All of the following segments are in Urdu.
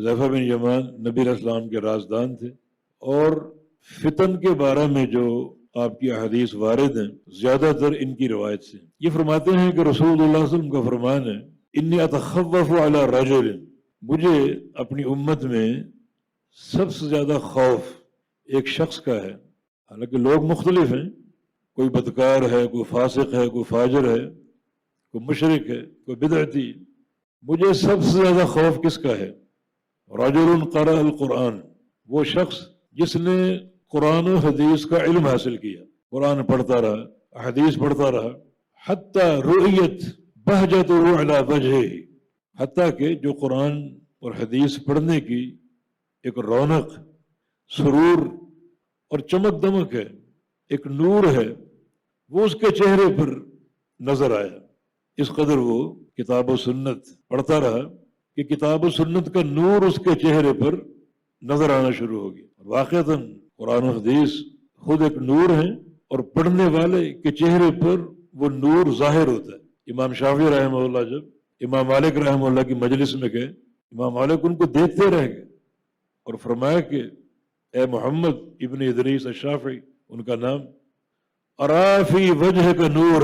حذیفہ بن یمان نبی علیہ السلام کے رازدان تھے، اور فتن کے بارے میں جو آپ کی احادیث وارد ہیں زیادہ تر ان کی روایت سے۔ یہ فرماتے ہیں کہ رسول اللہ صلی اللہ علیہ وسلم کا فرمان ہے، انی اتخوف علی رجل، مجھے اپنی امت میں سب سے زیادہ خوف ایک شخص کا ہے، حالانکہ لوگ مختلف ہیں، کوئی بدکار ہے، کوئی فاسق ہے، کوئی فاجر ہے، کوئی مشرک ہے، کوئی بدعتی، مجھے سب سے زیادہ خوف کس کا ہے؟ رجل قرأ القرآن، وہ شخص جس نے قرآن و حدیث کا علم حاصل کیا، قرآن پڑھتا رہا، حدیث پڑھتا رہا، حتی رؤیت بہجت علی وجہہ، حتیٰ کہ جو قرآن اور حدیث پڑھنے کی ایک رونق، سرور اور چمک دمک ہے، ایک نور ہے، وہ اس کے چہرے پر نظر آیا۔ اس قدر وہ کتاب و سنت پڑھتا رہا کہ کتاب و سنت کا نور اس کے چہرے پر نظر آنا شروع ہو گیا۔ واقعتاً قرآن و حدیث خود ایک نور ہیں، اور پڑھنے والے کے چہرے پر وہ نور ظاہر ہوتا ہے۔ امام شافعی رحمہ اللہ جب امام مالک رحمہ اللہ کی مجلس میں گئے، امام مالک ان کو دیکھتے رہ گئے اور فرمایا کہ اے محمد ابن ادریس الشافعی، ان کا نام، ارا فی وجہ کا نور،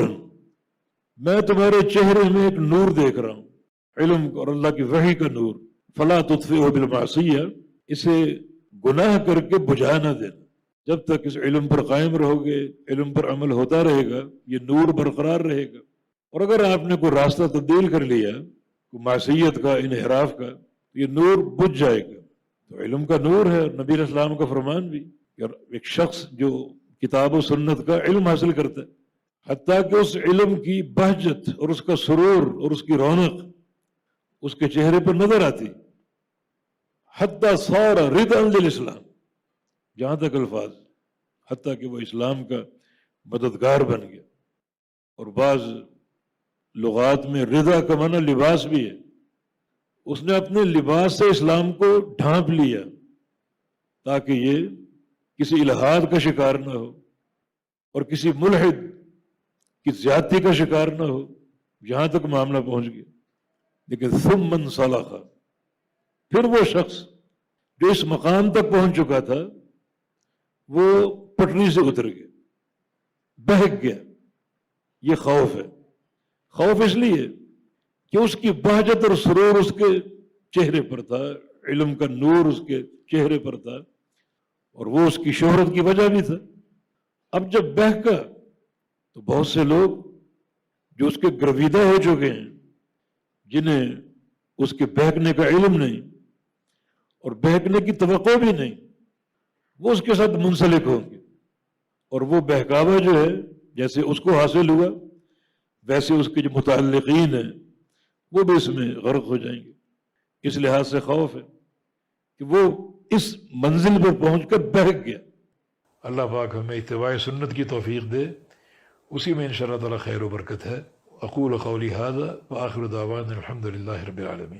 میں تمہارے چہرے میں ایک نور دیکھ رہا ہوں، علم اور اللہ کی وحی کا نور، فلا تطفئہ بالمعصیہ، اسے گناہ کر کے بجھا نہ دینا، جب تک اس علم پر قائم رہو گے، علم پر عمل ہوتا رہے گا، یہ نور برقرار رہے گا۔ اور اگر آپ نے کوئی راستہ تبدیل کر لیا، کوئی معصیت کا، انحراف کا، تو یہ نور بجھ جائے گا۔ تو علم کا نور ہے، نبی علیہ السلام کا فرمان بھی کہ ایک شخص جو کتاب و سنت کا علم حاصل کرتا ہے، حتیٰ کہ اس علم کی بہجت اور اس کا سرور اور اس کی رونق اس کے چہرے پر نظر آتی، حتیٰ صار رضا للاسلام، جہاں تک الفاظ، حتیٰ کہ وہ اسلام کا مددگار بن گیا۔ اور بعض لغات میں رضا کا معنی لباس بھی ہے، اس نے اپنے لباس سے اسلام کو ڈھانپ لیا تاکہ یہ کسی الحاد کا شکار نہ ہو اور کسی ملحد کی زیادتی کا شکار نہ ہو، یہاں تک معاملہ پہنچ گیا۔ لیکن ثم انسلخ، پھر وہ شخص جو اس مقام تک پہنچ چکا تھا وہ پٹری سے اتر گیا، بہک گیا۔ یہ خوف ہے۔ خوف اس لیے کہ اس کی بہجت اور سرور اس کے چہرے پر تھا، علم کا نور اس کے چہرے پر تھا، اور وہ اس کی شہرت کی وجہ بھی تھا۔ اب جب بہکا تو بہت سے لوگ جو اس کے گرویدہ ہو چکے ہیں، جنہیں اس کے بہکنے کا علم نہیں اور بہکنے کی توقع بھی نہیں، وہ اس کے ساتھ منسلک ہوں گے، اور وہ بہکاوا جو ہے جیسے اس کو حاصل ہوا، ویسے اس کے جو متعلقین ہیں وہ بھی اس میں غرق ہو جائیں گے۔ اس لحاظ سے خوف ہے کہ وہ اس منزل پر پہنچ کر بہک گیا۔ اللہ پاک ہمیں اتباع سنت کی توفیق دے، اسی میں انشاءاللہ تعالی خیر و برکت ہے۔ اقول قولی ھذا وآخر دعوانا الحمد للہ رب العالمین۔